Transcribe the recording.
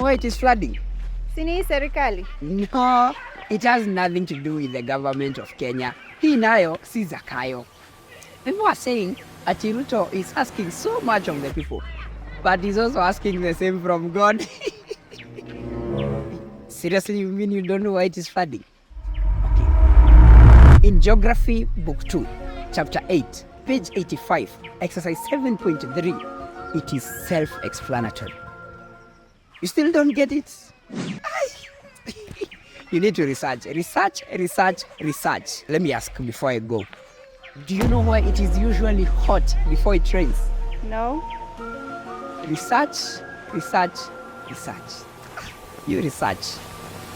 know why it is flooding? Sini serikali. No, it has nothing to do with the government of Kenya. Hii nayo si Zakayo. People are saying Ati Ruto is asking so much of the people, but he's also asking the same from God. Seriously, you mean you don't know why it is flooding? Okay. In Geography, Book 2, Chapter 8, page 85, Exercise 7.3, it is self-explanatory. You still don't get it? You need to research. Let me ask before I go. Do you know why it is usually hot before it rains? No. Research. You research.